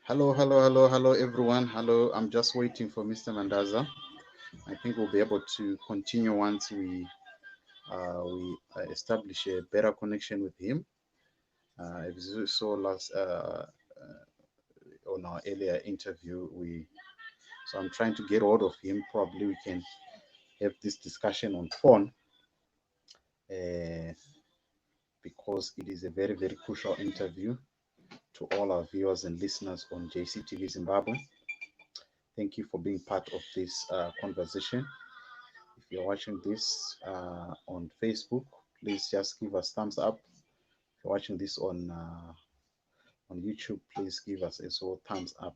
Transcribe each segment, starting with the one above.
Hello, everyone. Hello, I'm just waiting for Mr. Mandaza. I think we'll be able to continue once we establish a better connection with him. If you saw last on our earlier interview, so I'm trying to get hold of him. Probably we can have this discussion on phone uh, because it is a very crucial interview to all our viewers and listeners on JCTV Zimbabwe. Thank you for being part of this conversation. If you're watching this on Facebook, please just give us thumbs up. If you're watching this on YouTube, please give us a thumbs up.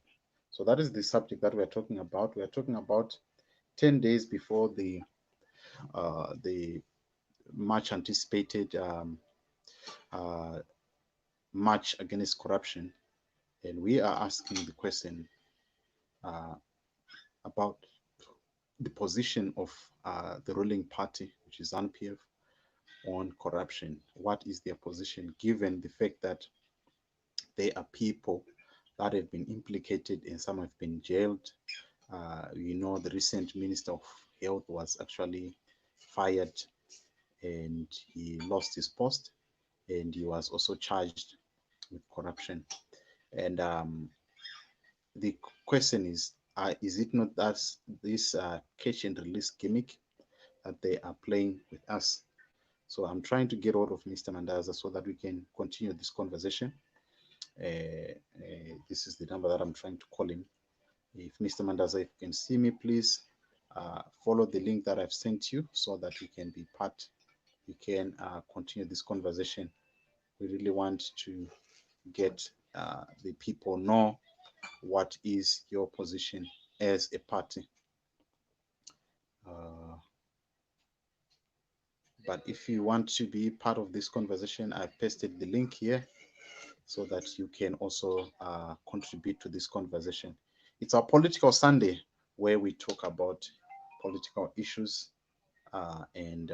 So that is the subject that we're talking about. We're talking about 10 days before the much anticipated march against corruption, and we are asking the question about the position of the ruling party, which is ZANU PF, on corruption. What is their position given the fact that there are people that have been implicated and some have been jailed? The recent Minister of Health was actually fired and he lost his post, and he was also charged with corruption. And the question is it not that this catch and release gimmick that they are playing with us? So I'm trying to get hold of Mr. Mandaza so that we can continue this conversation. This is the number that I'm trying to call him. If Mr. Mandaza, if you can see me, please follow the link that I've sent you so that we can be part. We can continue this conversation. We really want to get the people know what is your position as a party. But if you want to be part of this conversation, I've pasted the link here so that you can also contribute to this conversation. It's our Political Sunday where we talk about political issues and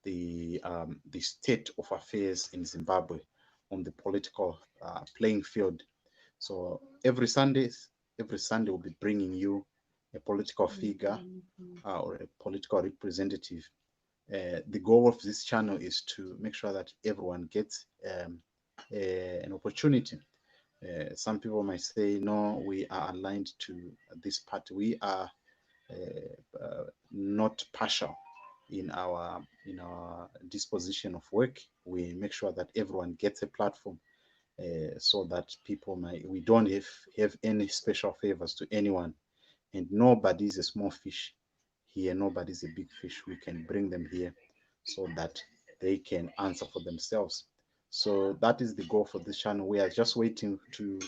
the state of affairs in Zimbabwe on the political playing field. So every Sunday we'll be bringing you a political figure or a political representative. The goal of this channel is to make sure that everyone gets an opportunity. Some people might say, no, we are aligned to this party. We are not partial in our disposition of work. We make sure that everyone gets a platform so that we don't have any special favors to anyone, and nobody is a small fish here, nobody is a big fish. We can bring them here so that they can answer for themselves. So that is the goal for this channel. We are just waiting to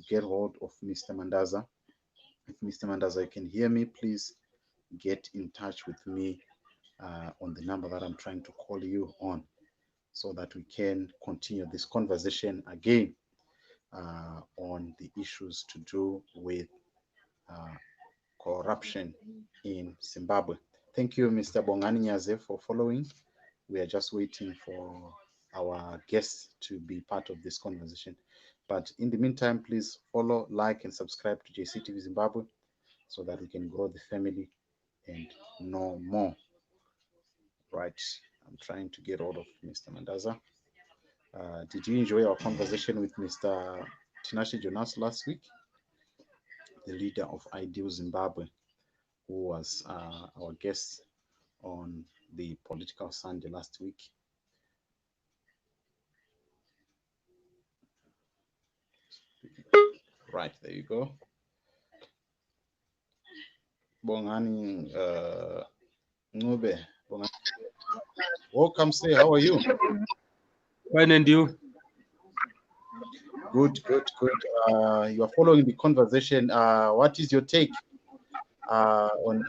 get hold of Mr. Mandaza. If Mr. Mandaza, you can hear me, please get in touch with me on the number that I'm trying to call you on so that we can continue this conversation again on the issues to do with corruption in Zimbabwe. Thank you, Mr. Bongani Nyaze, for following. We are just waiting for our guests to be part of this conversation. But in the meantime, please follow, like, and subscribe to JCTV Zimbabwe so that we can grow the family and know more. Right. I'm trying to get hold of Mr. Mandaza. Did you enjoy our conversation with Mr. Tinashe Jonas last week? The leader of Ideal Zimbabwe, who was our guest on the Political Sunday last week. Right, there you go. Bongani Ngube. Welcome, say, how are you? Fine, and you? Good. You are following the conversation. What is your take on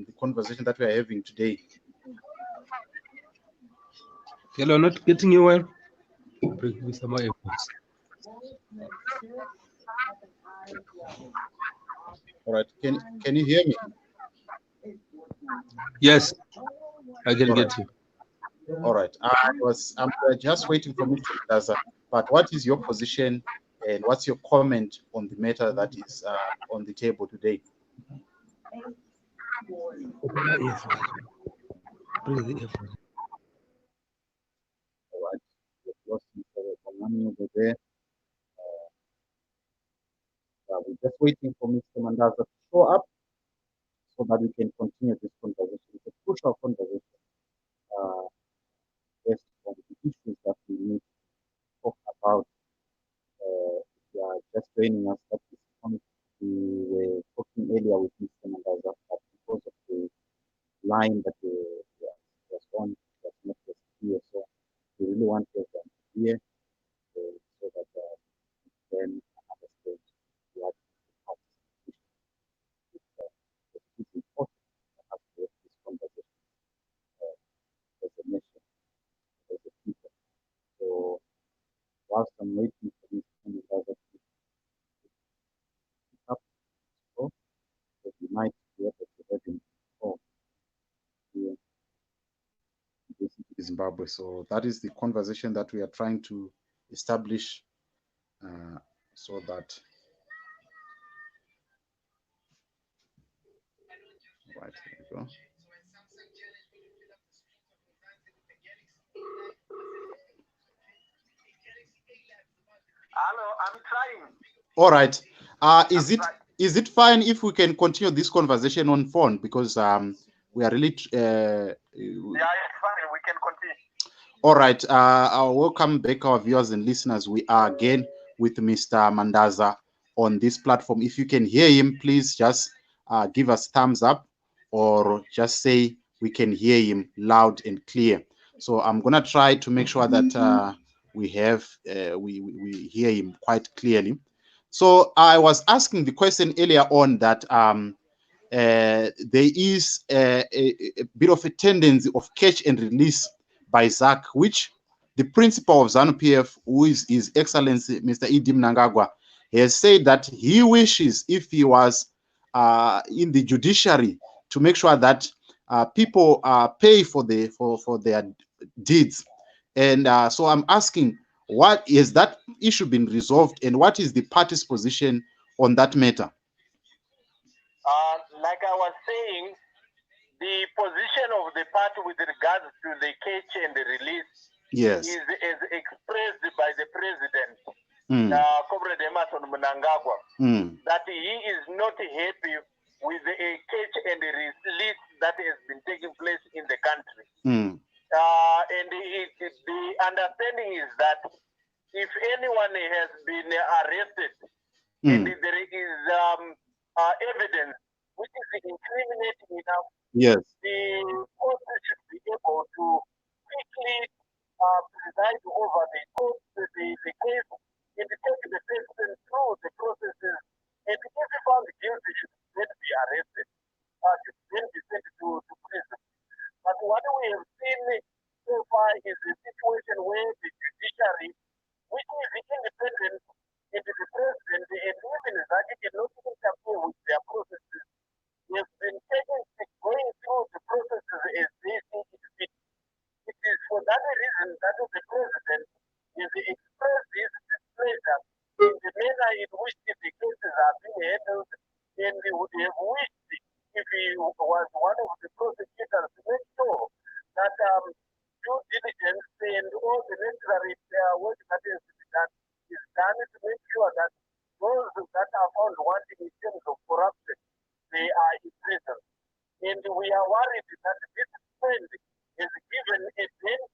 the conversation that we are having today? Hello, not getting you well. Bring me some more efforts. All right. Can you hear me? Yes, I can get you. All right. I'm just waiting for Mr. Mandaza. But what is your position And what's your comment on the matter that is on the table today? Bring the earphone. All right. We've lost Mr. Wamani over there. We're just waiting for Mr. Mandaza to show up so that we can continue this conversation. It's a crucial conversation uh, based on the issues that we need to talk about. If you are just joining us, that is on, we were talking earlier with Mr. Mandaza, but because of the line that was on, it was not just clear. So we really want everyone to hear so that then understand what participation is. It is important for us to have this conversation as a nation, as a people. So whilst I'm waiting for this conversation to pick up, so that we might be able to have him talk here in Zimbabwe. So that is the conversation that we are trying to establish so that, right, here we go. Hello, I'm trying. All right. Is it fine if we can continue this conversation on phone, because we are really Yeah, it's fine. We can continue. all right. I'll welcome back our viewers and listeners. We are again with Mr. Mandaza on this platform. If you can hear him, please just give us thumbs up or just say we can hear him loud and clear. So I'm gonna try to make sure that we hear him quite clearly. So I was asking the question earlier on that there is a bit of a tendency of catch and release by ZAC, which the principal of ZANU PF, who is His Excellency Mr. Idi Mnangagwa, has said that he wishes, if he was in the judiciary, to make sure that people pay for their deeds. And so I'm asking, what is that issue been resolved, and what is the party's position on that matter? Like I was saying, the position of the party with regards to the catch and the release Yes. is expressed by the president, Comrade Emerson Mnangagwa, that he is not happy with the catch and the release that has been taking place in the country. And the understanding is that if anyone has been arrested and there is evidence which is incriminating enough, yes, the court should be able to quickly preside over the court, the case, and take the person through the processes. And if he found guilty, should then be arrested, should then be sent to prison. But what we have seen so far is a situation where the judiciary, which is independent, and the president and even Zaki cannot interfere with their processes. They have been going through the processes as they see it fit. It is for that reason that the president has expressed his displeasure in the manner in which the cases are being handled, and he would have wished, if he was one of the prosecutors, to make sure that due diligence and all the necessary work that has to be done is done to make sure that those that are found wanting in terms of corruption, they are in prison. And we are worried that this trend is given a dent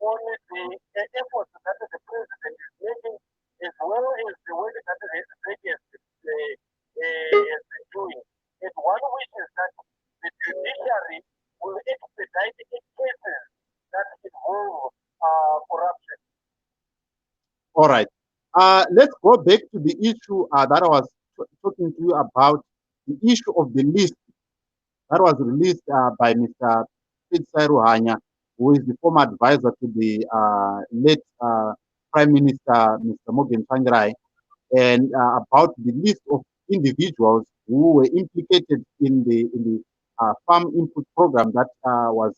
on the efforts that the president is making, as well as the work that the executive has been doing. And one wishes that the judiciary will expedite cases that involve corruption. All right. Let's go back to the issue that I was talking to you about, the issue of the list that was released by Mr. Ruhanya, who is the former advisor to the late Prime Minister, Mr. Morgan Tsvangirai, and about the list of individuals who were implicated in the farm input program that was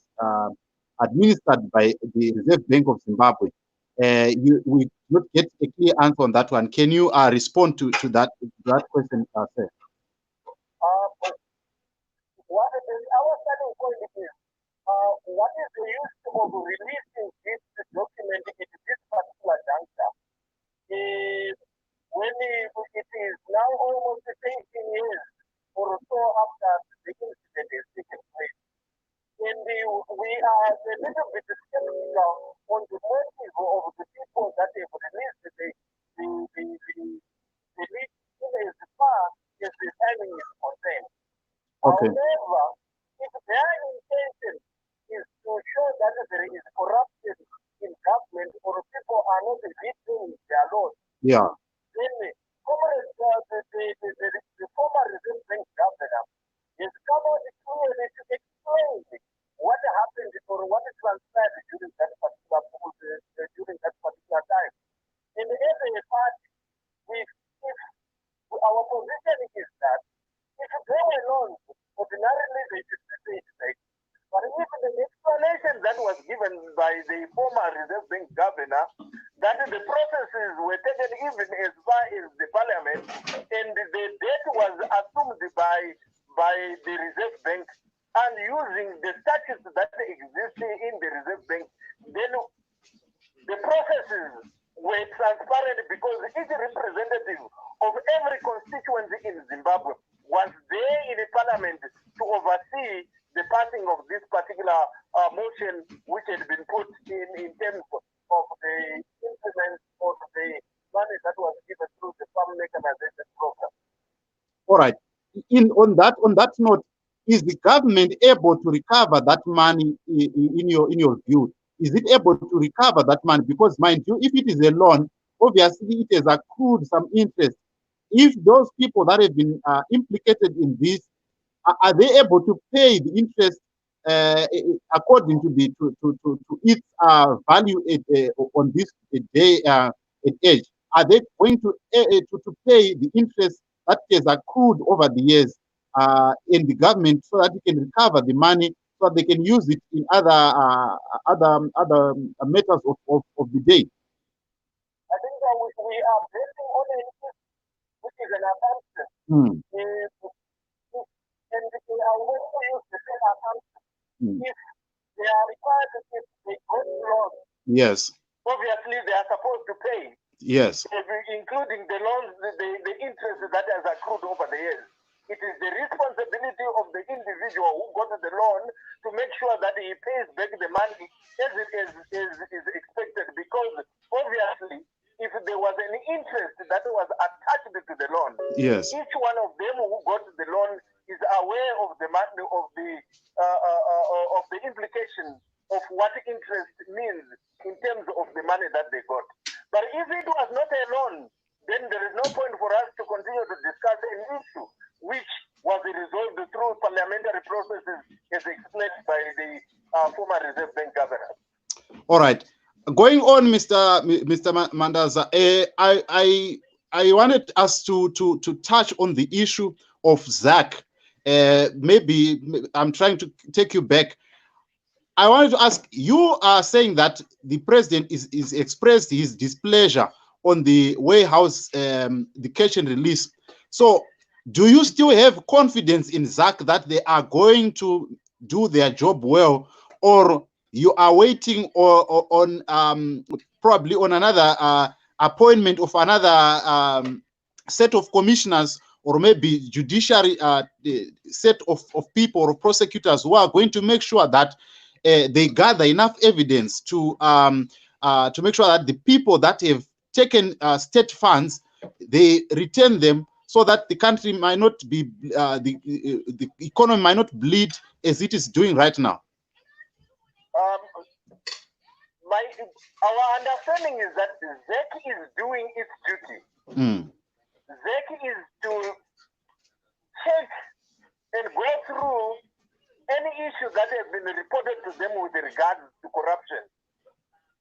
administered by the Reserve Bank of Zimbabwe. We not get a clear answer on that one. Can you respond to that question, sir? What it is, our starting point is what is the use of releasing this document in this particular juncture? When it is now almost 18 years or so after the incident has taken place, and we are a little bit skeptical on the motive of the people that have released the list in as far as the timing is concerned. Okay. However, if their intention is to show that there is corruption in government or people are not reading their laws, Yeah. then the former Reserve Bank governor has come out clearly to explain what happened or what transpired during that particular time. And as a party, if our position is that if they were loans, ordinarily they should be paid back. But even the explanation that was given by the former Reserve Bank governor, that the processes were taken even as far as the parliament, and the debt was assumed by the Reserve Bank, and using the statutes that exist in the Reserve Bank, then the processes were transparent because each representative of every constituency in Zimbabwe was there in the parliament to oversee the passing of this particular motion which had been put in terms of the implement of the money that was given through the farm mechanization program. All right. On that note, is the government able to recover that money in your view? Is it able to recover that money? Because mind you, if it is a loan, obviously it has accrued some interest. If those people that have been implicated in this, are they able to pay the interest according to its value on this day at age? Are they going to pay the interest that has accrued over the years in the government so that they can recover the money so that they can use it in other matters of the day? I think that we are basing on an which is an assumption. Mm. And we are going to use the same assumption. If they are required to give a good loan, yes, obviously they are supposed to pay. Yes. Including the loans, the interest that has accrued over the years. It is the responsibility of the individual who got the loan to make sure that he pays back the money as it is expected, because obviously if there was an interest that was attached to the loan, yes, each one of them who got the loan is aware of the money of the implication of what interest means in terms of the money that they got. But if it was not a loan, then there is no point for us to continue to discuss an issue which was resolved through parliamentary processes as explained by the former Reserve Bank governor. All right. Going on, Mr. Mandaza, I wanted us to touch on the issue of ZAC. Maybe I'm trying to take you back. I wanted to ask, you are saying that the president is expressed his displeasure on the warehouse, the catch and release. So do you still have confidence in ZAC that they are going to do their job well, or you are waiting on probably on another appointment of another set of commissioners, or maybe judiciary set of people or prosecutors who are going to make sure that they gather enough evidence to make sure that the people that have taken state funds, they return them, so that the country might not be the economy might not bleed as it is doing right now? Our understanding is that ZEC is doing its duty. ZEC is to check and go through any issue that has been reported to them with regards to corruption,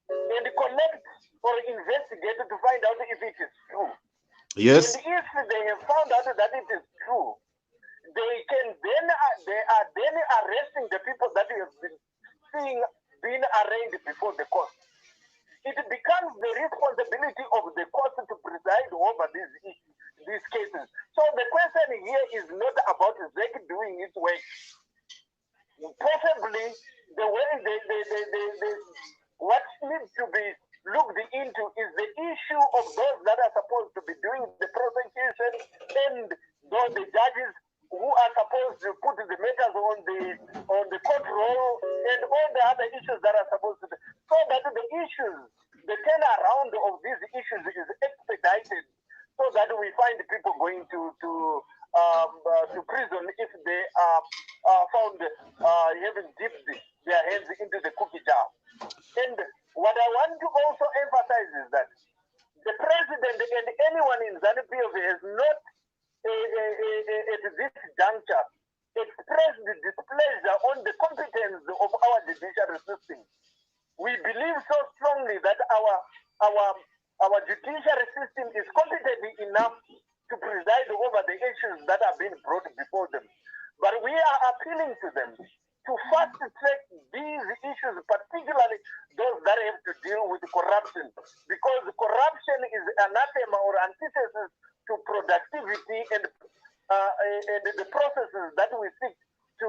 and collect or investigate to find out if it is true. Yes. And if they have found out that it is true, they are then arresting the people that have been being arraigned before the court. it becomes the responsibility of the court to preside over these cases. So the question here is not about ZEC doing its work. Possibly the way what needs to be looked into is the issue of those that are supposed to be doing the prosecution and those the judges who are supposed to put the matters on the court roll and all the other issues that are supposed to be, so that the issues, the turnaround of these issues is expedited, so that we find people going to prison if they are found having dipped their hands into the cookie jar. And what I want to also emphasize is that the president and anyone in ZANU PF has not, at this juncture, expressed displeasure on the competence of our judiciary system. We believe so strongly that our judiciary system is competent enough to preside over the issues that are being brought before them. But we are appealing to them to fast track these issues, particularly those that have to deal with corruption, because corruption is anathema or antithesis to productivity and the processes that we seek to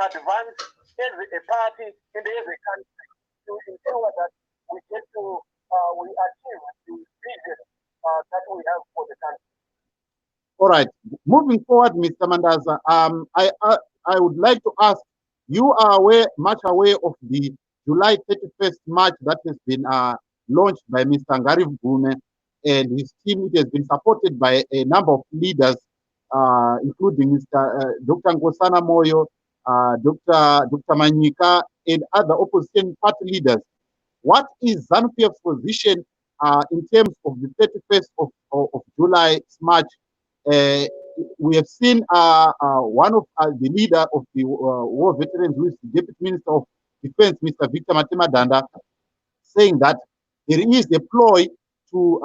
advance as a party and as a country to ensure that we get to we achieve the vision that we have for the country. All right. Moving forward, Mr. Mandaza, I would like to ask, you are much aware of the July 31st march that has been launched by Mr. Ngari Vume and his team. It has been supported by a number of leaders, including Mr. Dr. Nkosana Moyo, Dr. Manyika, and other opposition party leaders. What is ZANU PF's position in terms of the 31st of July march? We have seen one of the leader of the war veterans, who is the Deputy Minister of Defense, Mr. Victor Matima Danda, saying that there is a ploy to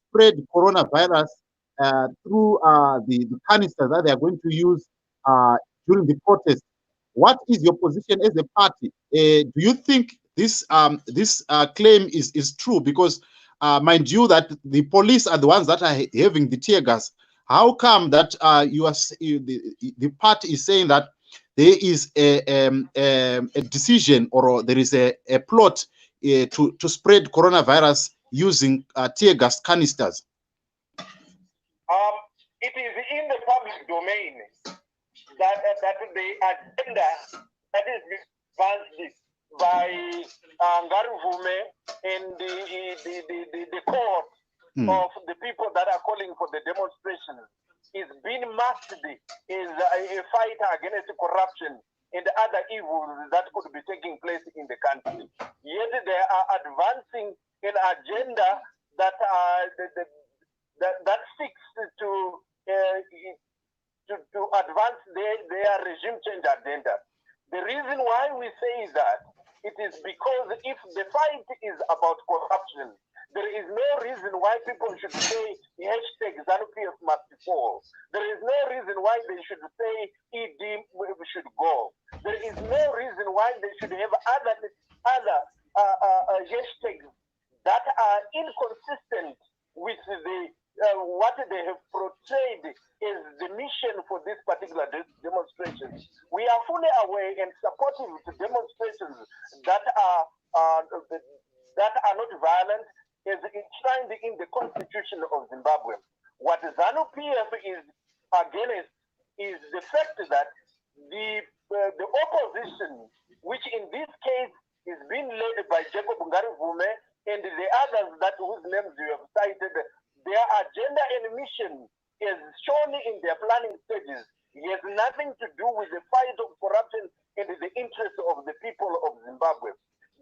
spread coronavirus through the canisters that they are going to use during the protest. What is your position as a party? Do you think this claim is true? Because mind you that the police are the ones that are having the tear gas. How come that the party is saying that there is a decision or there is a plot to spread coronavirus using tear gas canisters? It is in the public domain that the agenda that is advanced by Ngari Vume and the cohort of the people that are calling for the demonstrations is being masked as a fight against corruption and other evils that could be taking place in the country. Yet they are advancing an agenda that that seeks to advance their regime change agenda. The reason why we say that it is because if the fight is about corruption, there is no reason why people should say hashtag ZANU PF must fall. There is no reason why they should say ED should go. There is no reason why they should have other hashtags that are inconsistent with what they have portrayed as the mission for this particular demonstration. We are fully aware and supportive to demonstrations that are not violent, as enshrined in the Constitution of Zimbabwe. What ZANU PF is against is the fact that the opposition, which in this case is being led by Jacob Ngari Vume and the others whose names you have cited, their agenda and mission is shown in their planning stages. It has nothing to do with the fight of corruption and the interests of the people of Zimbabwe.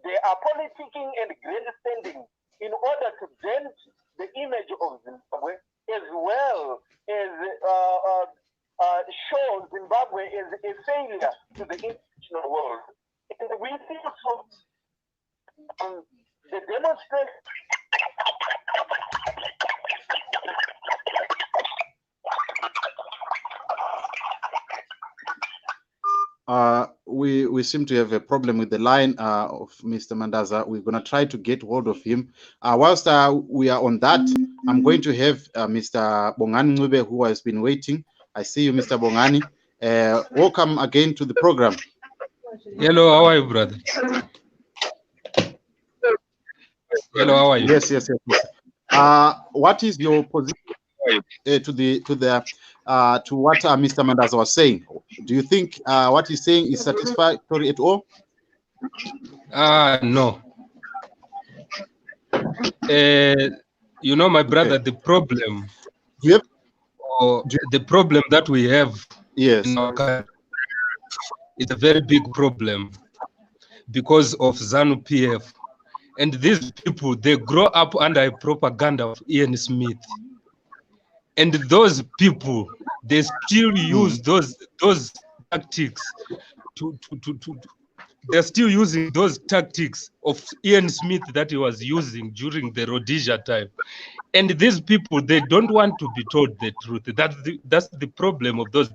They are politicking and grandstanding in order to dent the image of Zimbabwe, as well as show Zimbabwe as a failure to the international world. And we feel so the demonstration. we seem to have a problem with the line of Mr. Mandaza. We're going to try to get hold of him. Whilst we are on that, I'm going to have Mr. Bongani Ncube, who has been waiting. I see you, Mr. Bongani. Welcome again to the program. Hello, how are you, brother? Hello, how are you? Yes. What is your position to what Mr. Mandaza was saying? Do you think what he's saying is satisfactory at all? No. You know, my brother, the problem, the problem that we have in our country, it's a very big problem because of ZANU PF. And these people, they grow up under a propaganda of Ian Smith. And those people, they still use those tactics they're still using those tactics of Ian Smith that he was using during the Rhodesia time. And these people, they don't want to be told the truth. That's the problem of those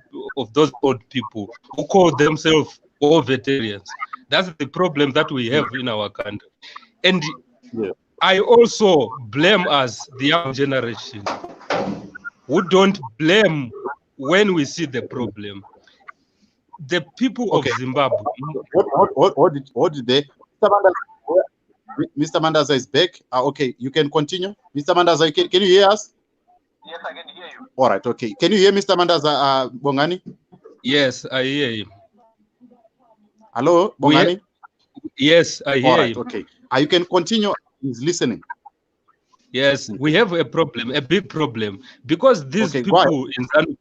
old people who call themselves war veterans. That's the problem that we have in our country. And I also blame us, the young generation, who don't blame when we see the problem. The people of Zimbabwe. What did they? Mr. Mandaza is back. Okay, you can continue. Mr. Mandaza, can you hear us? Yes, I can hear you. All right, okay. Can you hear Mr. Mandaza Bongani? Yes, I hear him. Hello, Bongani? Yes, I hear him. Okay. You can continue. He's listening. Yes, we have a problem, a big problem, because these people in ZANU,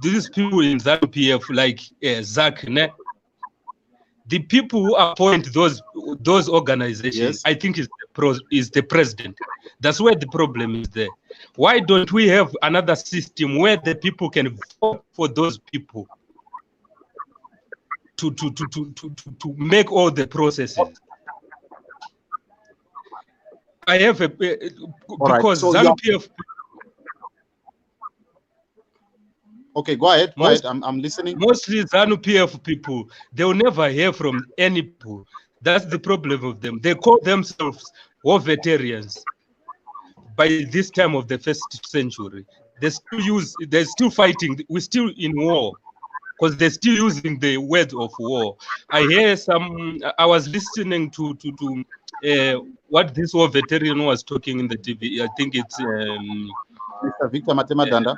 these people in ZANU PF, like Zach, the people who appoint those organizations, I think is the president. That's where the problem is there. Why don't we have another system where the people can vote for those people to make all the processes? I have a because ZANU PF. Okay, go ahead. I'm listening. Mostly ZANU PF people, they will never hear from any people. That's the problem of them. They call themselves war veterans. By this time of the 1st century, they're still fighting. We're still in war because they're still using the word of war. I was listening to what this war veteran was talking in the TV. I think it's Mr. Victor Matemadanda.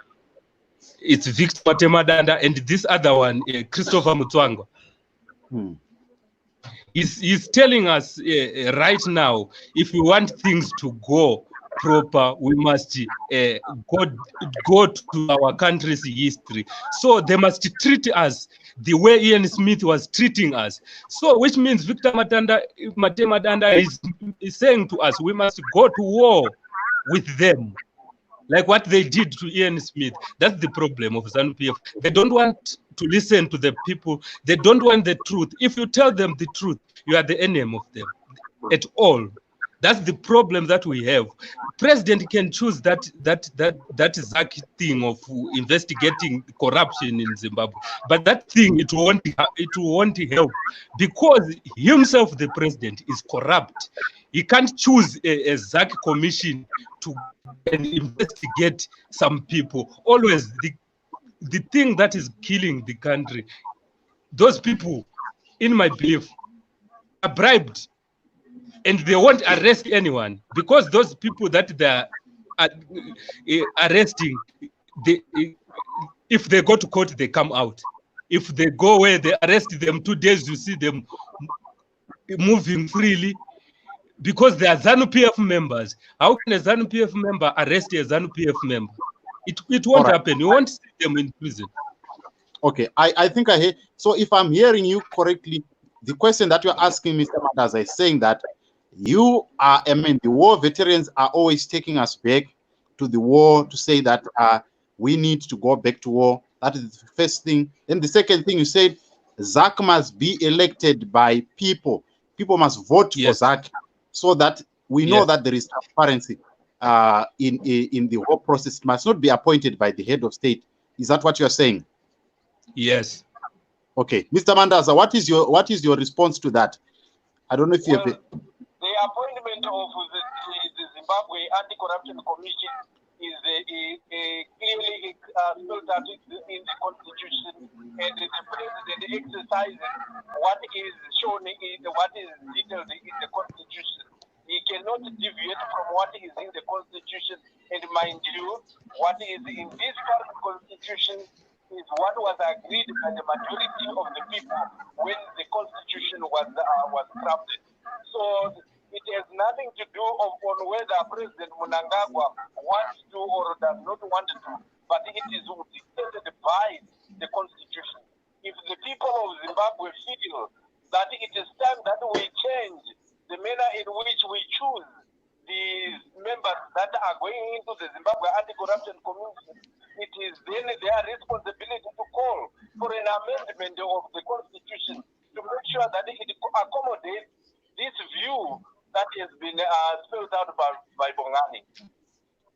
It's Victor Matemadanda and this other one, Christopher Mutswangwa. He's telling us right now, if we want things to go proper, we must go to our country's history. So they must treat us the way Ian Smith was treating us. So which means Victor Matemadanda is saying to us, we must go to war with them, like what they did to Ian Smith. That's the problem of ZANU PF. They don't want to listen to the people. They don't want the truth. If you tell them the truth, you are the enemy of them at all. That's the problem that we have. President can choose that Zach thing of investigating corruption in Zimbabwe, but that thing it won't help because himself, the president, is corrupt. He can't choose a Zach commission to investigate some people. Always the thing that is killing the country, those people, in my belief, are bribed. And they won't arrest anyone because those people that they are arresting, if they go to court, they come out. If they go where they arrest them 2 days, you see them moving freely because they are ZANU PF members. How can a ZANU PF member arrest a ZANU PF member? It won't happen. You won't see them in prison. Okay, I think I hear. So if I'm hearing you correctly, the question that you're asking, Mr. Mandaza, is saying that you are, the war veterans are always taking us back to the war to say that we need to go back to war. That is the first thing. Then the second thing you said, Zach must be elected by people. People must vote for Zach so that we know that there is transparency in the whole process. It must not be appointed by the head of state. Is that what you're saying? Yes. Okay, Mr. Mandaza, what is your response to that? I don't know if you have. The appointment of the Zimbabwe Anti-Corruption Commission is clearly spelled out in the Constitution, and the president exercises what is shown what is detailed in the Constitution. He cannot deviate from what is in the Constitution, and mind you, what is in this current Constitution is what was agreed by the majority of the people when the Constitution was crafted. So it has nothing to do on whether President Mnangagwa wants to or does not want to, but it is dictated by the Constitution. If the people of Zimbabwe feel that it is time that we change the manner in which we choose the members that are going into the Zimbabwe Anti-Corruption Commission, it is then their responsibility to call for an amendment of the Constitution to make sure that it accommodates this view that has been spelled out by Bongani.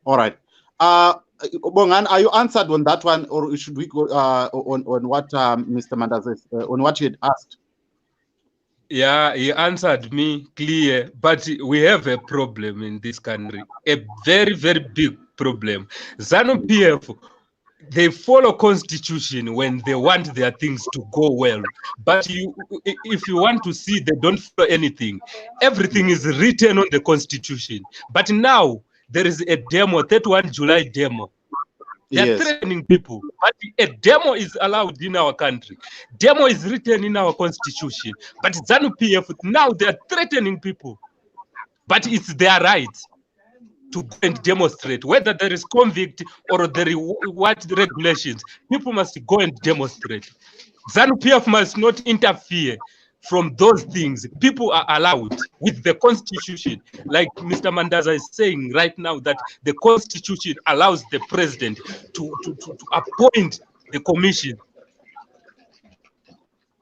All right. Bongan, are you answered on that one, or should we go on what Mr. Mandaza on what you had asked? Yeah, he answered me clear, but we have a problem in this country, a very, very big problem. ZANU PF, they follow constitution when they want their things to go well. But if you want to see they don't follow anything, everything is written on the constitution. But now there is a demo, 31 July demo. They are threatening people, but a demo is allowed in our country. Demo is written in our constitution, but ZANU PF, now they are threatening people. But it's their right to go and demonstrate, whether there is convict or there is what regulations. People must go and demonstrate. ZANU PF must not interfere from those things. People are allowed with the constitution, like Mr. Mandaza is saying right now, that the constitution allows the president to appoint the commission.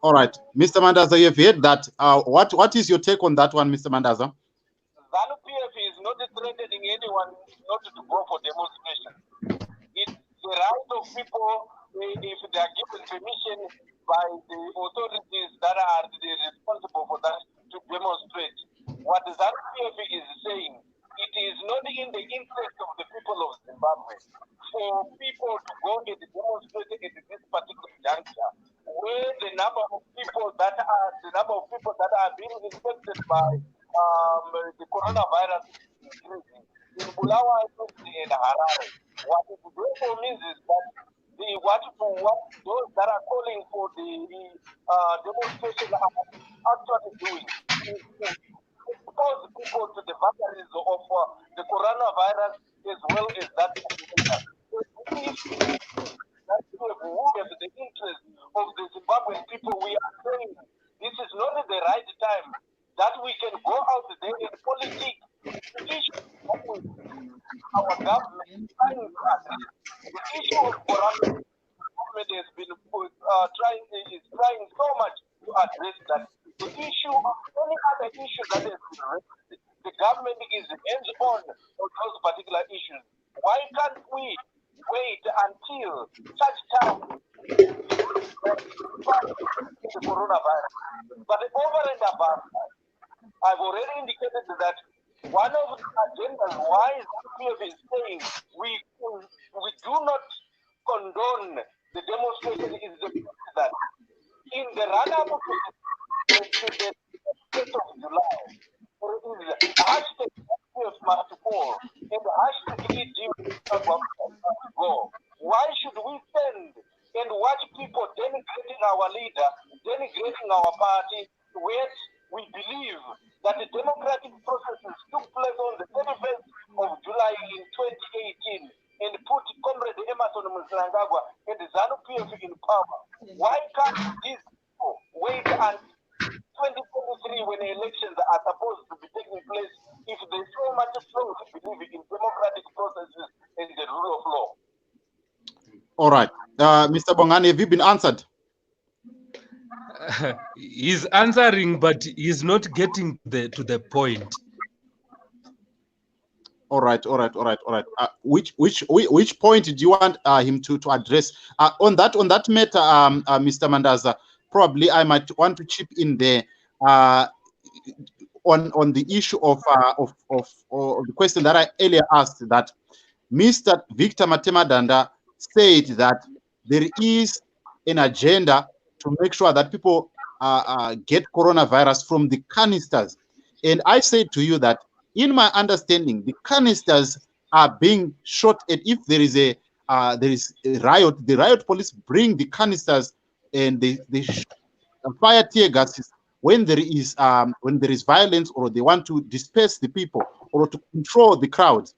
All right, Mr. Mandaza, you've heard that. What is your take on that one, Mr. Mandaza? ZANU PF is not threatening anyone not to go for demonstration. It's the right of people, if they are given permission by the authorities that are responsible for that, to demonstrate. What ZANU PF is saying, it is not in the interest of the people of Zimbabwe for people to go and demonstrate at this particular juncture, where the number of people that are being infected by the coronavirus is increasing in Bulawayo and Harare. What it therefore means is that what those that are calling for the demonstration are actually doing is to expose people to the vagaries of the coronavirus as well as that of the who have the interest of the Zimbabwean people. We are saying this is not the right time that we can go out there and politics the issue of our government trying to address the issue of corruption. Government has been trying so much to address that. The issue of any other issue that has been raised, the government is hands-on on those particular issues. Why can't we wait until such time the coronavirus? But over and above that, I've already indicated that one of the agendas why ZANU-PF is saying we do not condone the demonstration is the fact that in the run-up to the 1st of July, there is hashtag ZANU-PF must fall and hashtag ED must go. Why should we stand and watch people denigrating our leader, denigrating our party, where we believe that the democratic processes took place on the 31st of July in 2018 and put Comrade Emerson Mnangagwa and the ZANU-PF in power? Why can't these people wait until 2023 when elections are supposed to be taking place if they so much strong to believe in democratic processes and the rule of law? All right. Mr. Bongani, have you been answered? He's answering, but he's not getting to the point. All right. Which point do you want him to address on that matter, Mr. Mandaza? probably I might want to chip in there on the issue of the question that I earlier asked, that Mr. Victor Matemadanda said that there is an agenda to make sure that people get coronavirus from the canisters. And I said to you that, in my understanding, the canisters are being shot at. If there is a riot, the riot police bring the canisters and they fire tear gases when there is violence, or they want to disperse the people or to control the crowds.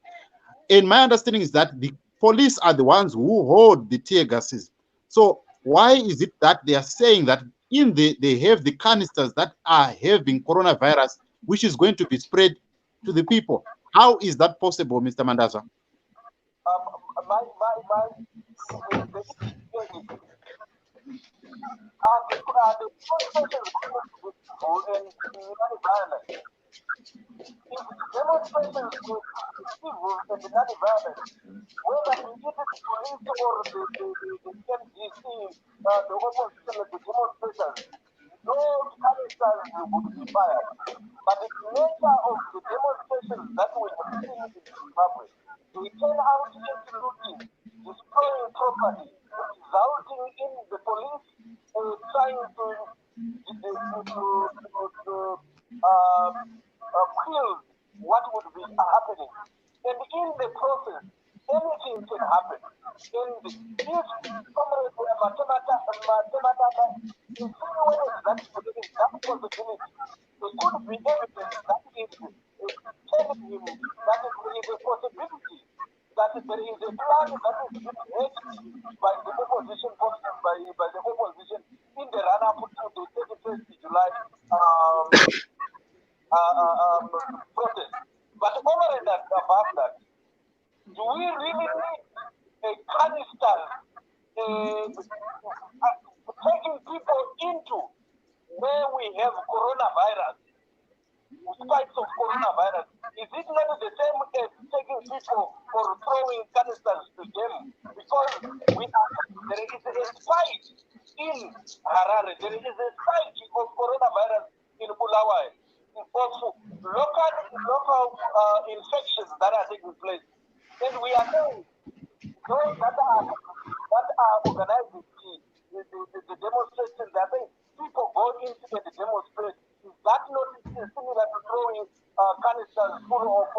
And my understanding is that the police are the ones who hold the tear gases. So why is it that they are saying that they have the canisters that are having coronavirus, which is going to be spread to the people? How is that possible, Mr. Mandaza? Demonstrations with civil and non-violent, whether it is the police or the MDC, the opposition and the demonstrators, no canisters would be fired. But the nature of the demonstrations that we have seen in Zimbabwe, they turn out into looting, destroying property, resulting in the police trying to kill what would be happening. And in the process, anything can happen. And if comrades were mathematical insinuated that there is that possibility, there could be evidence that is telling him that there is a possibility that there is a plan that is being hatched by the opposition forces, by the opposition in the run-up to the 31st July protest. But over and above that, do we really need a canister taking people into where we have coronavirus, spikes of coronavirus? Is it not the same as taking people for throwing canisters to them? Because there is a spike in Harare, there is a spike of coronavirus in Bulawayo, of local infections that are taking place. And we are saying those that are organizing the demonstration, that people go into the demonstration. Is that not similar to throwing canisters full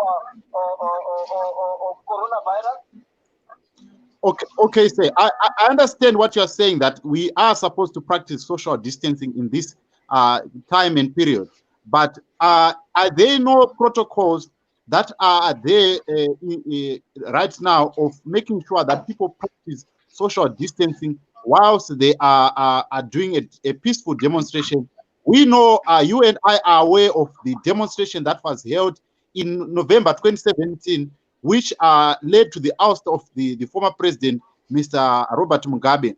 of coronavirus? Okay, sir. I understand what you're saying, that we are supposed to practice social distancing in this time and period. But are there no protocols that are there right now of making sure that people practice social distancing whilst they are doing a peaceful demonstration? We know, you and I are aware of the demonstration that was held in November 2017, which led to the ouster of the former president, Mr. Robert Mugabe.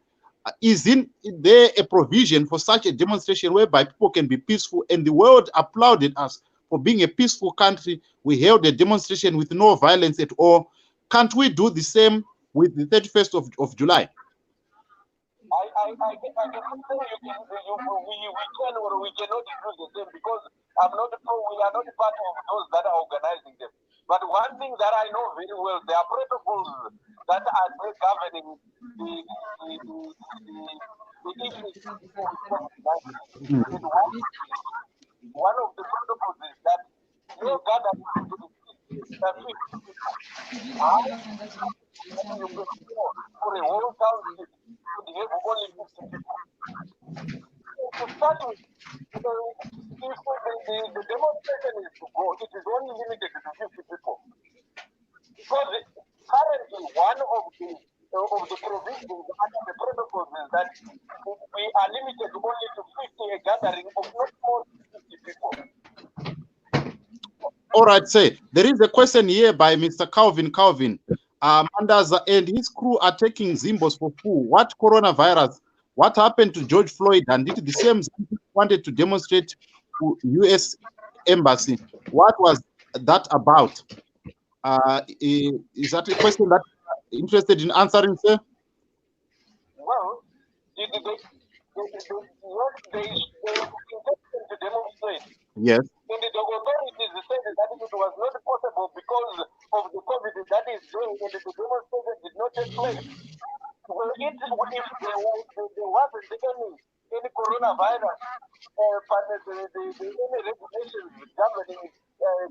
Isn't there a provision for such a demonstration whereby people can be peaceful? And the world applauded us for being a peaceful country. We held a demonstration with no violence at all. Can't we do the same with the 31st of July? I cannot say we can or we cannot do the same, because we are not part of those that are organizing them. But one thing that I know very well, there are protocols that are governing the issues of COVID-19. And one of the protocols is that no gathering for a whole township could have only 50 people. To start with, if the demonstration is to go, it is only limited to 50 people. Because currently, one of the provisions under the protocols is that we are limited only to 50, a gathering of not more than 50 people. All right, say there is a question here by Mr. Calvin. Mandaza and his crew are taking Zimbos for food. What coronavirus? What happened to George Floyd? And did the same wanted to demonstrate to U.S. Embassy? What was that about? Is that a question that you're interested in answering, sir? Well, yes, they intention to demonstrate. Yes. And the authorities said that it was not possible because of the COVID that is there, and the demonstration did not take place. Well, if there wasn't any coronavirus, but any regulations governing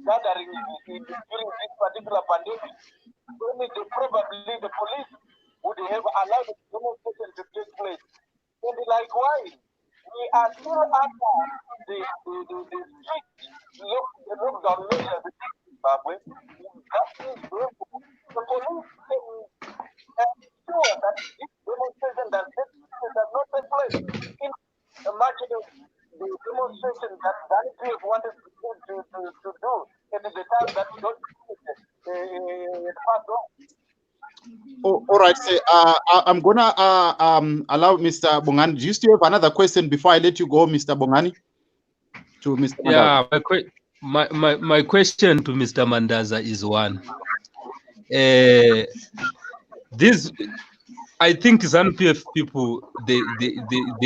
gathering during this particular pandemic, then probably the police would have allowed the demonstration to take place. And likewise, we are still under the strict lockdown measures in Zimbabwe. That means therefore the police can ensure that this demonstration does not take place. In much of the demonstration that ZANU PF wanted to do at the time that don't pass on. Oh, all right. Say, I'm gonna allow Mr. Bongani. Do you still have another question before I let you go, Mr. Bongani? To Mr. Mandaza. Yeah, my question to Mr. Mandaza is one. This, I think ZANU PF people they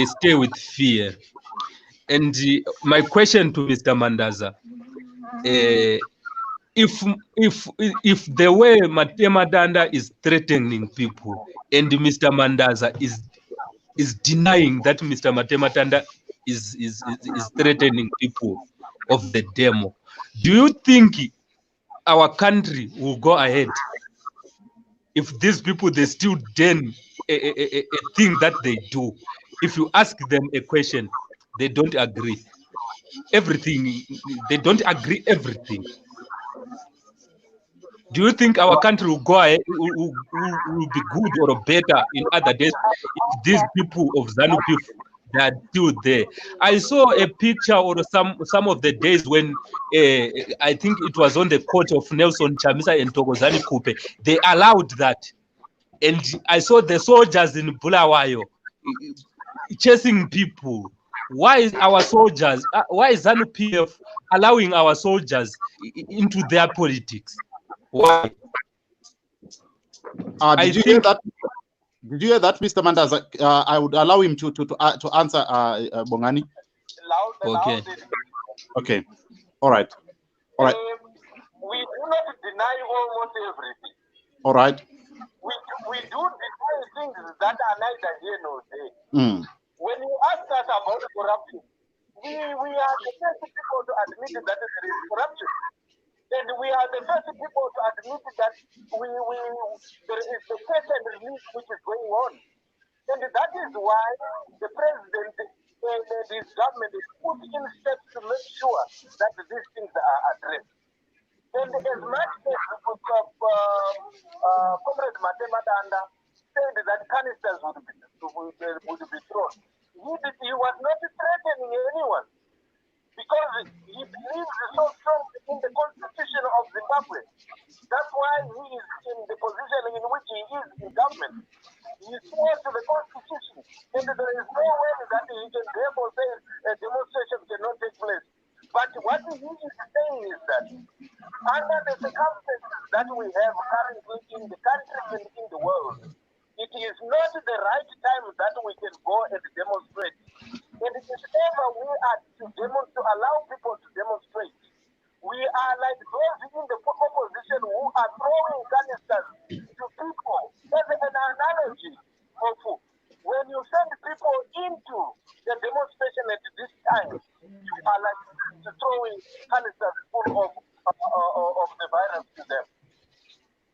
stay with fear, and my question to Mr. Mandaza, if the way Matema Danda is threatening people and Mr. Mandaza is denying that Mr. Matema Danda is threatening people of the demo, do you think our country will go ahead if these people they still den a thing that they do? If you ask them a question, they don't agree everything. They don't agree everything. Do you think our country will go ahead, will be good or better in other days if these people of ZANU PF they are still there? I saw a picture or some of the days when I think it was on the court of Nelson Chamisa and Thokozani Kupe. They allowed that, and I saw the soldiers in Bulawayo chasing people. Why is our soldiers? Why is ZANU PF allowing our soldiers into their politics? Why? Did you hear that? Did you hear that, Mr. Mandaza? I would allow him to answer Bongani. Okay. Okay. All right. All right. We do not deny almost everything. All right. We do deny things that are neither here nor there. When you ask us about corruption, we are the first people to admit that there is corruption. And we are the first people to admit that there is the catch and release which is going on. And that is why the president and his government is put in steps to make sure that these things are addressed. And as much as Comrade Matema Danda said that canisters would be thrown, he was not threatening anyone, because he believes so strongly in the constitution of Zimbabwe. That's why he is in the position in which he is in government. He swears to the constitution, and there is no way that he can therefore say a demonstration cannot take place. But what he is saying is that under the circumstances that we have currently in the country and in the world, it is not the right time that we can go and demonstrate. And if ever we are to allow people to demonstrate, we are like those in the opposition who are throwing canisters to people. As an analogy of when you send people into the demonstration at this time, you are like throwing canisters full of the virus to them.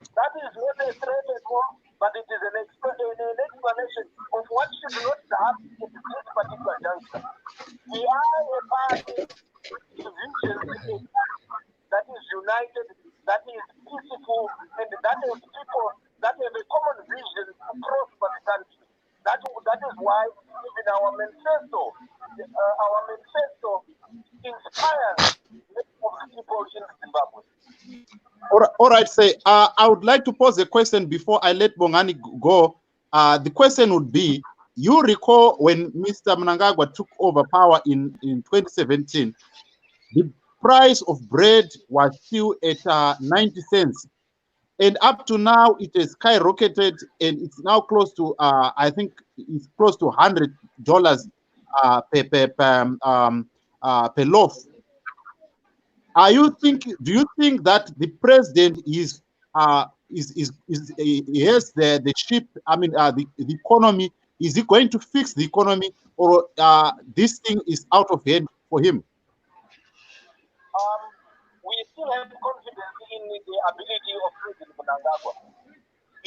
That is not a threat at all, but it is an explanation of what should not happen at this particular juncture. We are a party that is united, that is peaceful, and that is people that have a common vision to prosper the country. That is why even our manifesto inspires many of the people in Zimbabwe. All right, say, I would like to pose a question before I let Bongani go. The question would be, you recall when Mr. Mnangagwa took over power in 2017, the price of bread was still at 90 cents. And up to now, it has skyrocketed, and it's now close to, I think it's close to $100 per loaf. Do you think that the president he has the ship? I mean, the economy. Is he going to fix the economy, or this thing is out of hand for him? We still have confidence in the ability of President Mnangagwa.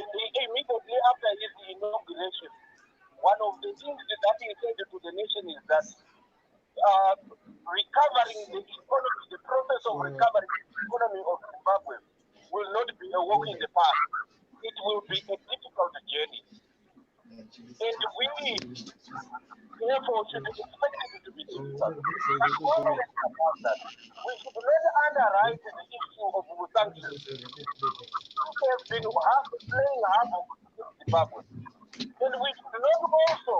Immediately after his inauguration, one of the things that he said to the nation is that recovering the economy, the process of recovering the economy of Zimbabwe will not be a walk in the park. It will be a difficult journey. And we, therefore, should expect it to be difficult. But more about that, we should not underwrite the issue of sanctions. We have been playing havoc in Zimbabwe. And we should not also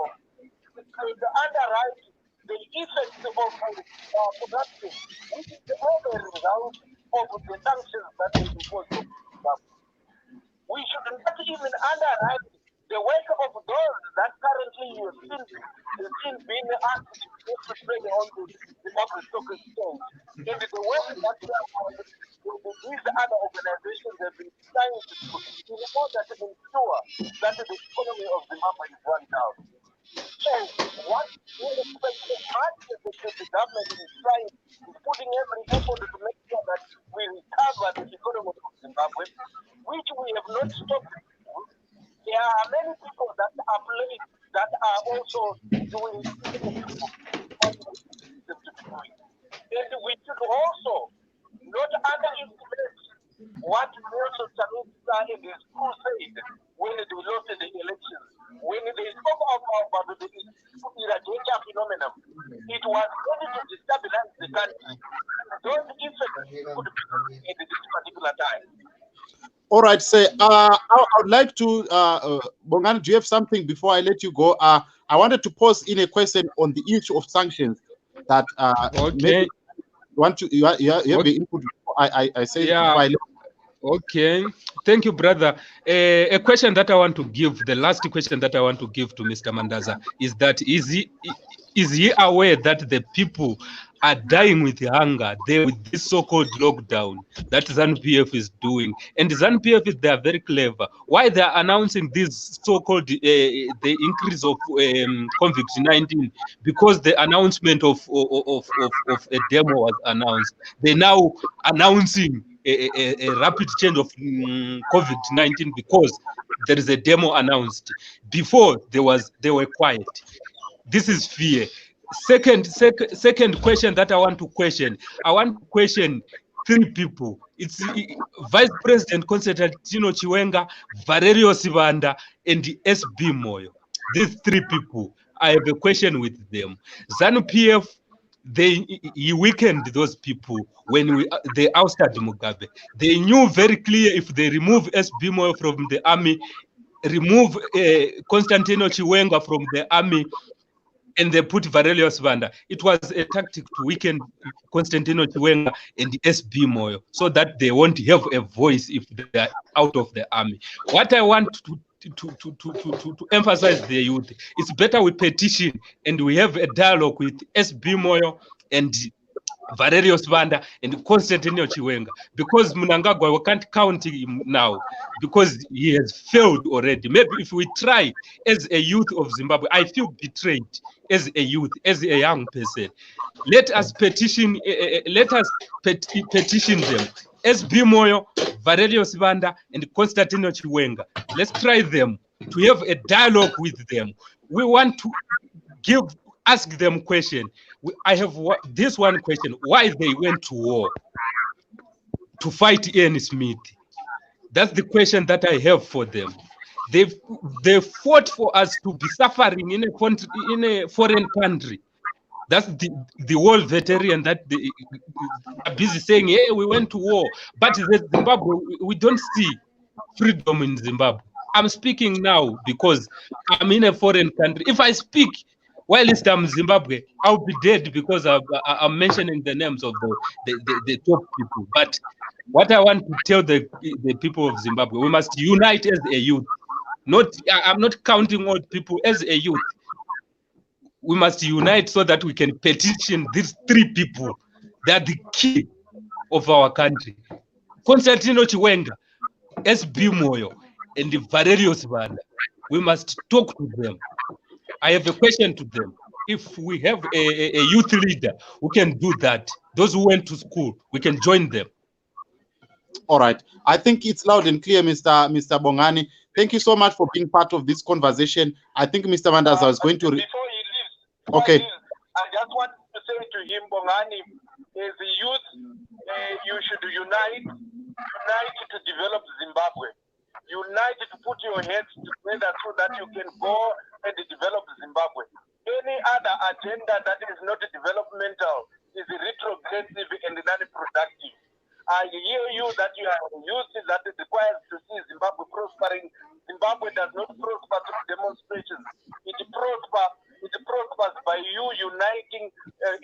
underwrite the effects of corruption, which is the other result of the sanctions that we impose on Zimbabwe. We should not even underwrite the work of those that currently you have seen being asked to trade on the Zimbabwe Stock Exchange. And the work that these other organizations have been trying to do in order to ensure that the economy of Zimbabwe is run down. So, what we expect as much as the government is trying, is putting every effort to make sure that we recover the economy of Zimbabwe, which we have not stopped. There are many people that are playing, that are also doing and we should also not underestimate what Nelson Chamisa and his crew said when they lost the elections. When they spoke about the irradiation phenomenon, it was only to destabilize the country. Those effects could be at this particular time. All right, sir. I would like to, Bongani, do you have something before I let you go? I wanted to pose in a question on the issue of sanctions that maybe you have the input. I say yeah. Okay, thank you, brother. A question that I want to give, the last question that I want to give to Mr. Mandaza is that is he aware that the people are dying with hunger there with this so-called lockdown that ZANU PF is doing? And ZANU PF they are very clever. Why they are announcing this so-called the increase of COVID-19? Because the announcement of a demo was announced. They now announcing a rapid change of COVID-19 because there is a demo announced. Before they were quiet. This is fear. Second question that I want to question. I want to question three people. It's Vice President Constantino Chiwenga, Valerio Sibanda, and SB Moyo. These three people, I have a question with them. ZANU PF, he weakened those people when they ousted Mugabe. They knew very clear if they remove SB Moyo from the army, remove Constantino Chiwenga from the army, and they put Valerio Sibanda, it was a tactic to weaken Constantino Chiwenga and SB Moyo so that they won't have a voice if they are out of the army. What I want to emphasize the youth, it's better we petition and we have a dialogue with SB Moyo and Valerio Sibanda and Constantino Chiwenga, because Mnangagwa, we can't count him now because he has failed already. Maybe if we try as a youth of Zimbabwe, I feel betrayed as a youth, as a young person. Let us petition. Petition them. SB Moyo, Valerio Sibanda, and Constantino Chiwenga. Let's try them to have a dialogue with them. We want to ask them question. I have this one question: why they went to war to fight Ian Smith? That's the question that I have for them. They fought for us to be suffering in a foreign country. That's the world veteran that they are busy saying, "Hey, we went to war," but in Zimbabwe we don't see freedom in Zimbabwe. I'm speaking now because I'm in a foreign country. If I speak while I'm in Zimbabwe, I'll be dead because I'm mentioning the names of the top people. But what I want to tell the people of Zimbabwe, we must unite as a youth. I'm not counting old people, as a youth. We must unite so that we can petition these three people. They are the key of our country. Constantino Chiwenga, SB Moyo, and Valerius Vanda. We must talk to them. I have a question to them. If we have a youth leader who can do that, those who went to school, we can join them. All right. I think it's loud and clear, Mr. Bongani. Thank you so much for being part of this conversation. I think Mr. Mandaza was going to... Before he leaves, okay. I just want to say to him, Bongani, as a youth, you should unite to develop Zimbabwe. Unite to put your heads together so that you can go and develop Zimbabwe. Any other agenda that is not developmental is retrogressive and non-productive. I hear you that you are used that it requires to see Zimbabwe prospering. Zimbabwe does not prosper through demonstrations. It prospers by you uniting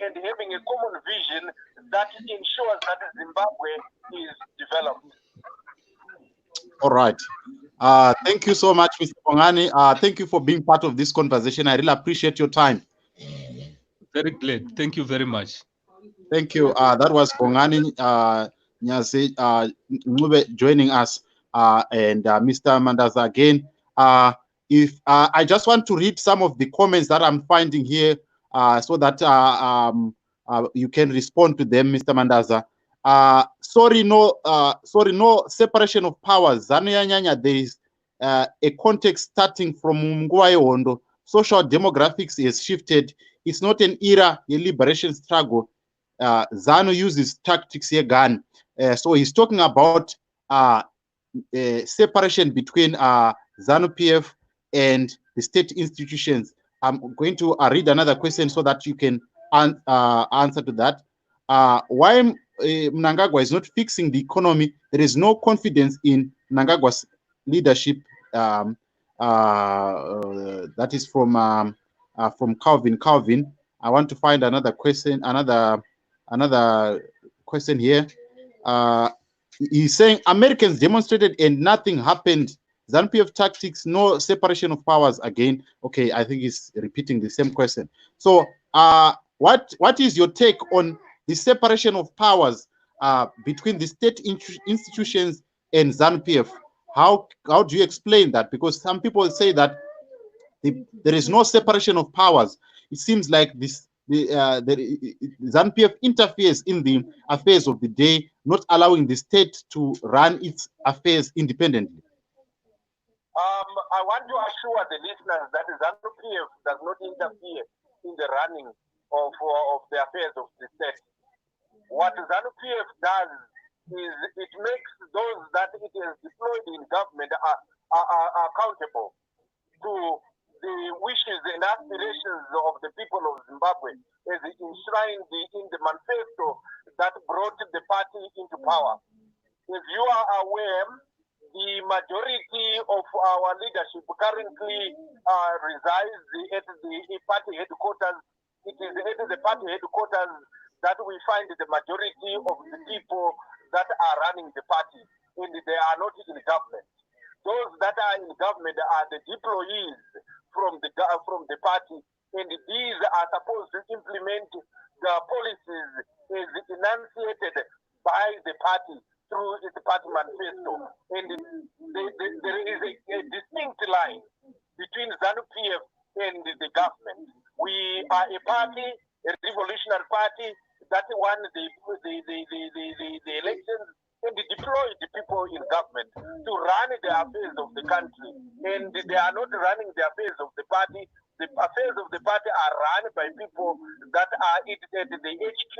and having a common vision that ensures that Zimbabwe is developed. All right. Thank you so much, Mr. Bongani. Thank you for being part of this conversation. I really appreciate your time. Very glad. Thank you very much. Thank you. That was Bongani Ncube joining us, and Mr. Mandaza again. If I just want to read some of the comments that I'm finding here, so that you can respond to them, Mr. Mandaza. Sorry, no separation of powers. ZANU there is a context starting from Mngwaye Hondo. Social demographics has shifted. It's not an era, a liberation struggle. ZANU uses tactics here, gun. So he's talking about separation between ZANU PF and the state institutions. I'm going to read another question so that you can answer to that. Why Mnangagwa is not fixing the economy? There is no confidence in Mnangagwa's leadership. That is from Calvin. I want to find another question. Another question here. He's saying Americans demonstrated and nothing happened. ZANU PF tactics, no separation of powers again. Okay, I think he's repeating the same question. So, what is your take on the separation of powers between the state institutions and ZANU PF? How do you explain that? Because some people say that there is no separation of powers. It seems like this. The ZANU PF interferes in the affairs of the day, not allowing the state to run its affairs independently. I want to assure the listeners that ZANU PF does not interfere in the running of the affairs of the state. What ZANU PF does is it makes those that it has deployed in government are accountable to the wishes and aspirations of the people of Zimbabwe as enshrined in the manifesto that brought the party into power. As you are aware, the majority of our leadership currently resides at the party headquarters. It is at the party headquarters that we find the majority of the people that are running the party, and they are not in government. Those that are in government are the deployees from the party, and these are supposed to implement the policies as enunciated by the party through its party manifesto. And there is a distinct line between ZANU PF and the government. We are a party, a revolutionary party that won the elections and deployed the people in government to run the affairs of the country. And they are not running the affairs of the party. The affairs of the party are run by people that are at the HQ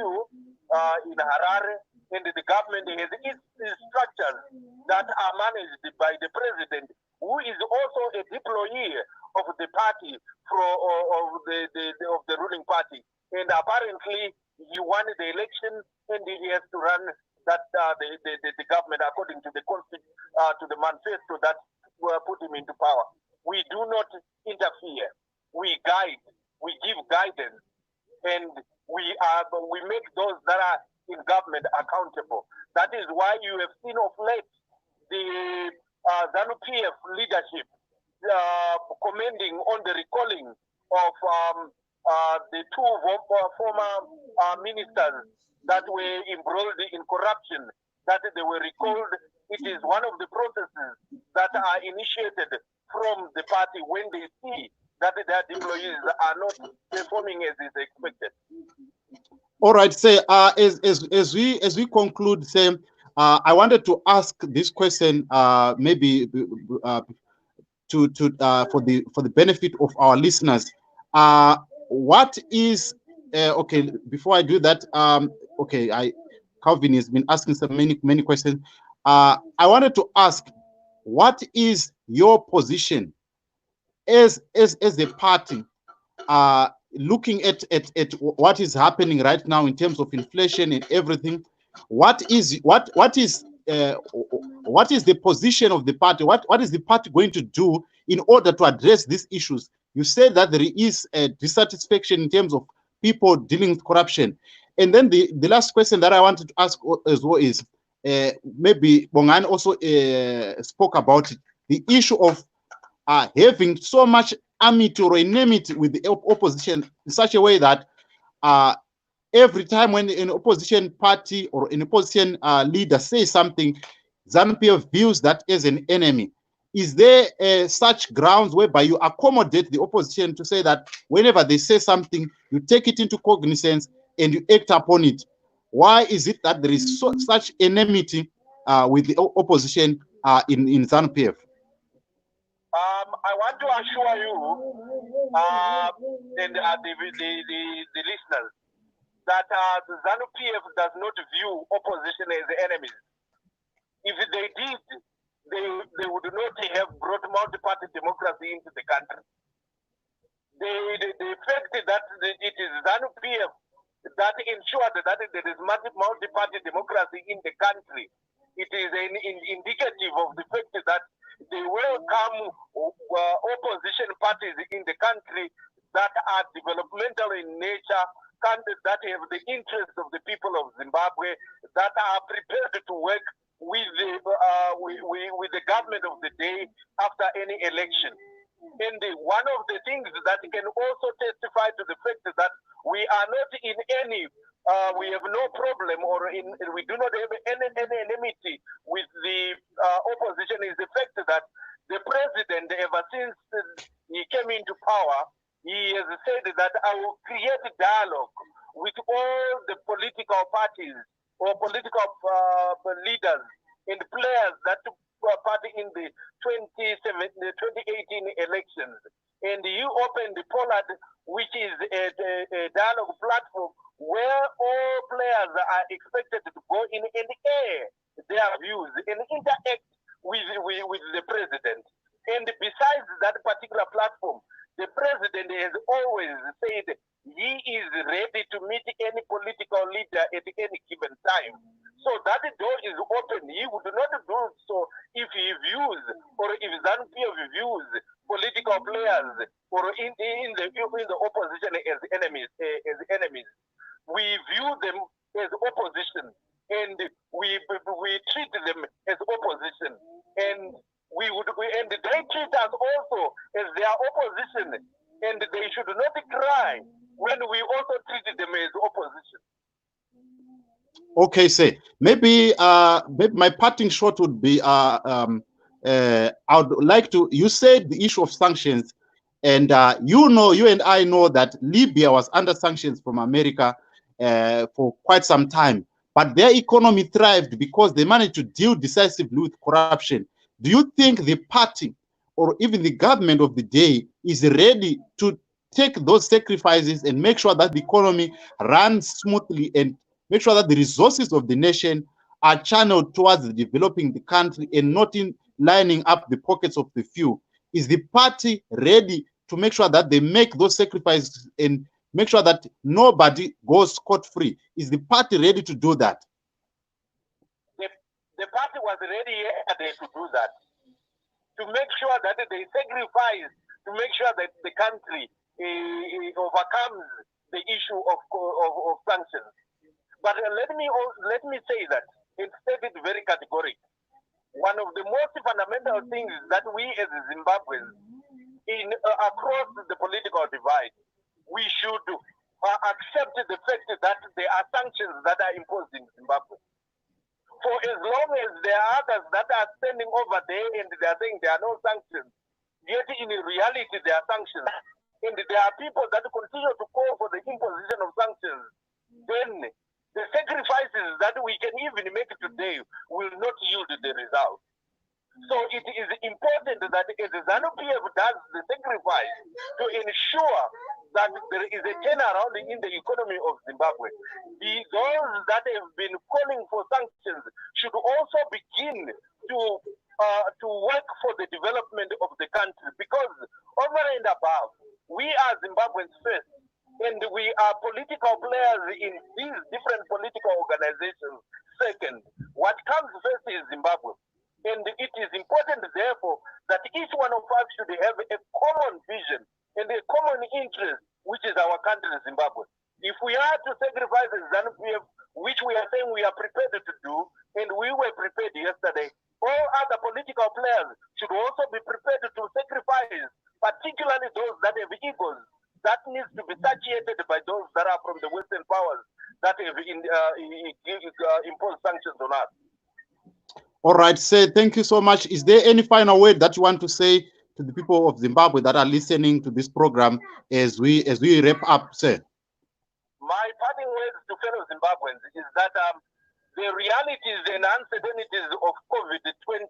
in Harare, and the government has its structures that are managed by the president, who is also a deployee of the party of the ruling party. And apparently, he won the election, and he has to run that the government according to the manifesto that put him into power. We do not interfere. We guide. We give guidance, and we make those that are in government accountable. That is why you have seen of late the ZANU PF leadership commending on the recalling of the two former ministers that were embroiled in corruption, that they were recalled. It is one of the processes that are initiated from the party when they see that their employees are not performing as is expected. All right, say as we conclude, say I wanted to ask this question, maybe for the benefit of our listeners. What is okay? Before I do that, okay, Calvin has been asking some many questions. I wanted to ask, what is your position as a party, looking at what is happening right now in terms of inflation and everything? What is the position of the party? What is the party going to do in order to address these issues? You said that there is a dissatisfaction in terms of people dealing with corruption. And then the last question that I wanted to ask as well is, maybe Bongan also spoke about it, the issue of having so much amity or enmity with the opposition in such a way that every time when an opposition party or an opposition leader says something, ZANU PF views that as an enemy. Is there such grounds whereby you accommodate the opposition to say that whenever they say something, you take it into cognizance and you act upon it? Why is it that there is such enmity with the opposition in ZANU PF? I want to assure you and the listeners that the ZANU PF does not view opposition as enemies. If they did, they would not have brought multi-party democracy into the country. The fact that it is ZANU PF that ensured that there is multi-party democracy in the country, it is an indicative of the fact that they welcome opposition parties in the country that are developmental in nature, countries that have the interests of the people of Zimbabwe, that are prepared to work with the government of the day after any election. And one of the things that can also testify to the fact that we are not in any, we have no problem, or we do not have any enmity with the opposition, is the fact that the president, ever since he came into power, he has said that I will create dialogue with all the political parties or political leaders and players that took part in the 2018 elections. And you opened the Pollard, which is a dialogue platform where all players are expected to go in and air their views and interact with the president. And besides that particular platform, the president has always said he is ready to meet any political leader at any given time. So that door is open. He would not do so if he views, or if ZANU PF views political players or in the opposition as enemies. We view them as opposition, and we treat them as opposition, and they treat us also as their opposition, and they should not cry when we also treat them as opposition. Okay, say maybe my parting shot would be I would like to. You said the issue of sanctions, and you and I know that Libya was under sanctions from America for quite some time, but their economy thrived because they managed to deal decisively with corruption. Do you think the party or even the government of the day is ready to take those sacrifices and make sure that the economy runs smoothly and make sure that the resources of the nation are channeled towards developing the country and not in lining up the pockets of the few? Is the party ready to make sure that they make those sacrifices and make sure that nobody goes scot-free? Is the party ready to do that? The party was ready to do that, to make sure that they sacrifice, to make sure that the country overcomes the issue of sanctions. But let me say that and state it very categorically. One of the most fundamental things that we as Zimbabweans across the political divide we should accept the fact that there are sanctions that are imposed in Zimbabwe. For as long as there are others that are standing over there and they are saying there are no sanctions, yet in reality there are sanctions, and there are people that continue to call for the imposition of sanctions, then the sacrifices that we can even make today will not yield the result. So it is important that as ZANU PF does the sacrifice to ensure that there is a turnaround in the economy of Zimbabwe, those that have been calling for sanctions should also begin to work for the development of the country, because over and above, we are Zimbabweans first, and we are political players in these different political organizations second. What comes first is Zimbabwe. And it is important, therefore, that each one of us should have a common vision and a common interest, which is our country, Zimbabwe. If we are to sacrifice ZANU PF, which we are saying we are prepared to do, and we were prepared yesterday, all other political players should also be prepared to sacrifice, particularly those that have egos, that needs to be satiated by those that are from the Western powers that have imposed sanctions on us. All right, sir. Thank you so much. Is there any final word that you want to say to the people of Zimbabwe that are listening to this program as we wrap up, sir? My parting words to fellow Zimbabweans is that the realities and uncertainties of COVID-20,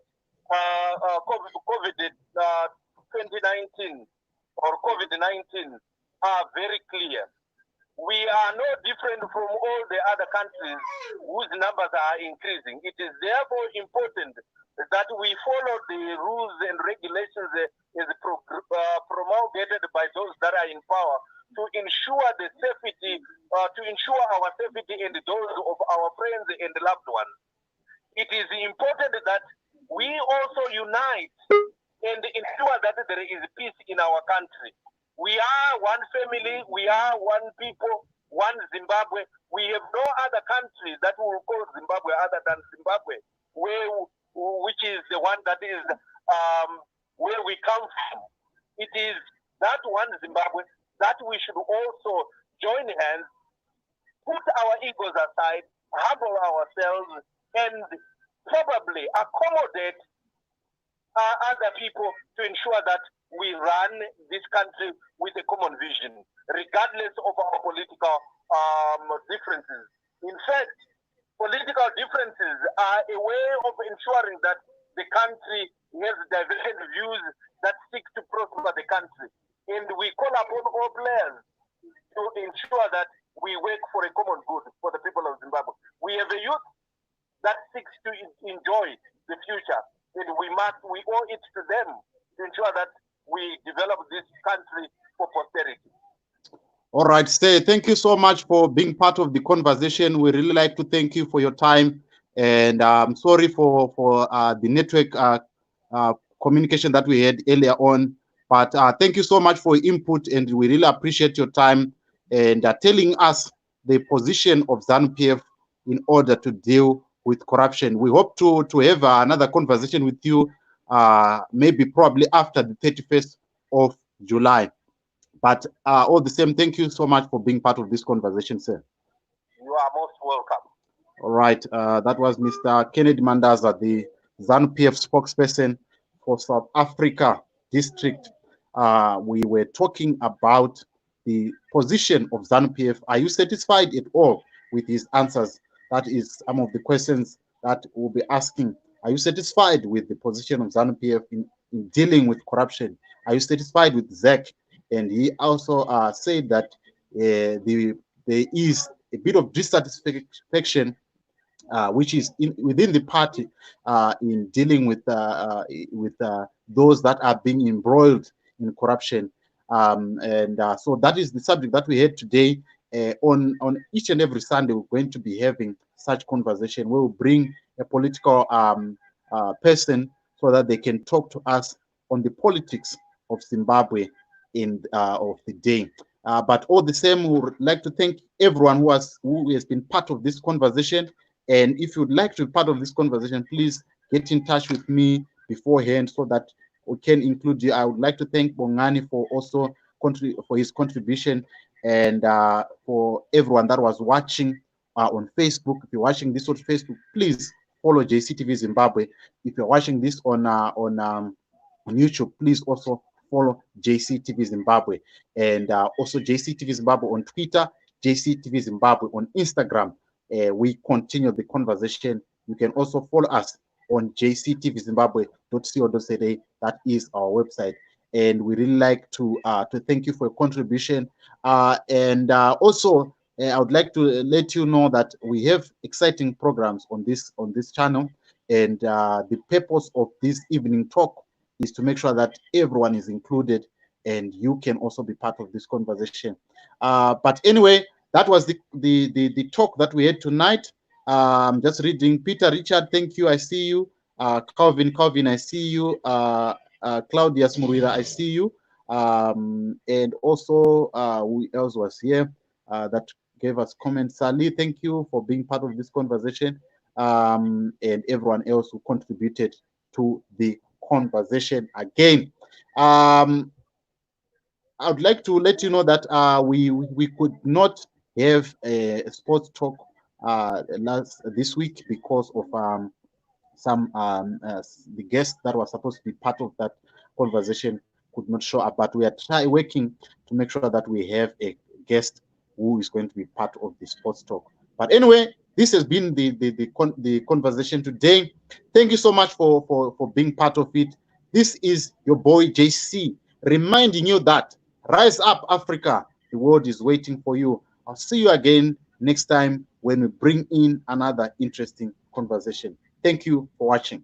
COVID-2019 or COVID-19 are very clear. We are no different from all the other countries whose numbers are increasing. It is therefore important that we follow the rules and regulations as promulgated by those that are in power to ensure the safety, to ensure our safety and those of our friends and loved ones. It is important that we also unite and ensure that there is peace in our country. We are one family, we are one people, one Zimbabwe. We have no other country that will call Zimbabwe other than Zimbabwe, which is the one that is where we come from. It is that one Zimbabwe that we should also join hands, put our egos aside, humble ourselves, and probably accommodate other people to ensure that we run this country with a common vision, regardless of our political differences. In fact, political differences are a way of ensuring that the country has divergent views that seek to prosper the country. And we call upon all players to ensure that we work for a common good for the people of Zimbabwe. We have a youth that seeks to enjoy the future, and we owe it to them to ensure that we develop this country for posterity. All right, Stay. Thank you so much for being part of the conversation. We really like to thank you for your time, and I'm sorry for the network communication that we had earlier on. But thank you so much for your input, and we really appreciate your time and telling us the position of ZANU PF in order to deal with corruption. We hope to have another conversation with you, maybe probably after the 31st of July. But all the same, thank you so much for being part of this conversation, sir. You are most welcome. All right, that was Mr. Kennedy Mandaza, the ZANU PF spokesperson for South Africa District. We were talking about the position of ZANU PF. Are you satisfied at all with his answers? That is some of the questions that we'll be asking. Are you satisfied with the position of ZANU PF in dealing with corruption? Are you satisfied with ZEC? And he also said that there is a bit of dissatisfaction, which is within the party in dealing with those that are being embroiled in corruption. So that is the subject that we had today. On each and every Sunday, we're going to be having such conversation. We will bring a political person so that they can talk to us on the politics of Zimbabwe of the day. But all the same, we would like to thank everyone who has been part of this conversation. And if you'd like to be part of this conversation, please get in touch with me beforehand so that we can include you. I would like to thank Bongani for also for his contribution. And for everyone that was watching on Facebook, if you're watching this on Facebook, please follow JCTV Zimbabwe. If you're watching this on YouTube, please also follow JCTV Zimbabwe, and also JCTV Zimbabwe on Twitter, JCTV Zimbabwe on Instagram. We continue the conversation. You can also follow us on jctvzimbabwe.co.za. That is our website, and we really like to thank you for your contribution. And also, I would like to let you know that we have exciting programs on this channel, and the purpose of this evening talk is to make sure that everyone is included and you can also be part of this conversation. But anyway, that was the talk that we had tonight. Just reading. Peter Richard, thank you. I see you. Calvin, I see you. Claudius Murira, I see you. And also, who else was here that gave us comments? Sally, thank you for being part of this conversation. And everyone else who contributed to the conversation again. I would like to let you know that we could not have a sports talk this week because of some the guests that were supposed to be part of that conversation could not show up. But we are working to make sure that we have a guest who is going to be part of the sports talk. But anyway, this has been the conversation today. Thank you so much for being part of it. This is your boy JC, reminding you that rise up, Africa. The world is waiting for you. I'll see you again next time when we bring in another interesting conversation. Thank you for watching.